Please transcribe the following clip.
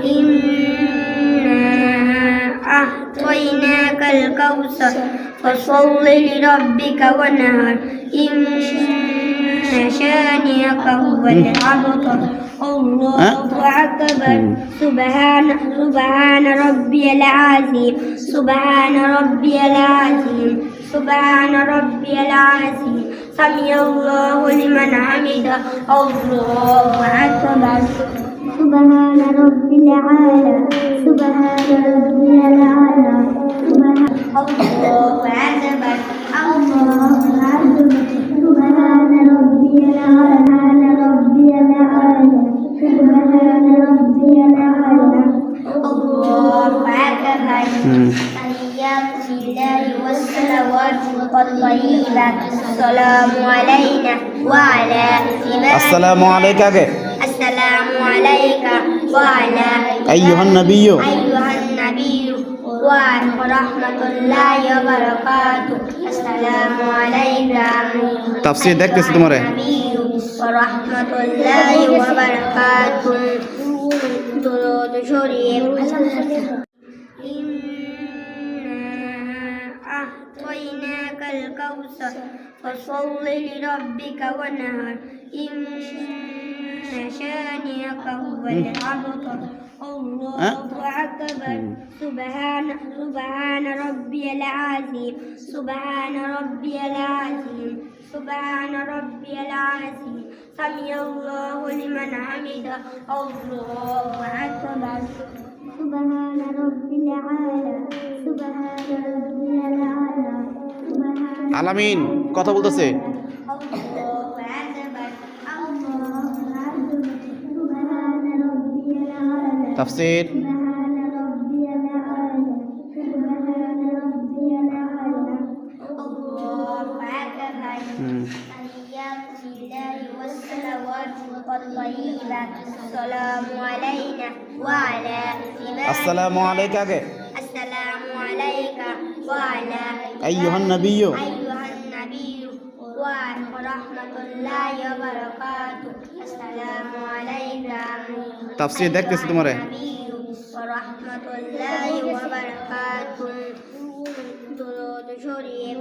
إنا أعطيناك الكوثر فصل لربك وانهر إن شانئك هو الأبتر الله أكبر سبحان ربي العظيم سبحان ربي العظيم سبحان ربي العظيم سمع الله لمن حمده الله أكبر سبحان ربي الأعلى سبحان ربي الأعلى سبحان الله أكبر الله أكبر سبحان ربي الأعلى ربي الأعلى سبحان ربي الأعلى الله أكبر تحيات الله والصلوات والطيبات السلام علينا وعلى عباد السلام عليك السلام عليك وعلى أيها النبي ورحمة الله وبركاته السلام عليك তাফসীর দেখতেছি তোমারে ورحمة الله وبركاته درود شريف أعطيناك الكوثر فصل لربك وانهر إن شانئك هو الأبتر الله أكبر سبحان ربي العظيم سبحان ربي العظيم سبحان ربي العظيم سمع الله لمن حمده الله أكبر سبحان ربي الأعلى سبحان ربي الأعلى আলামিন কথা বলতেছে তাফসীর السلام علينا وعلى السلام عليك السلام عليك وعلى أيها النبي ورحمة الله وبركاته السلام عليك তাফসীর দেখতেছি তোমারে ورحمة الله وبركاته درود شريف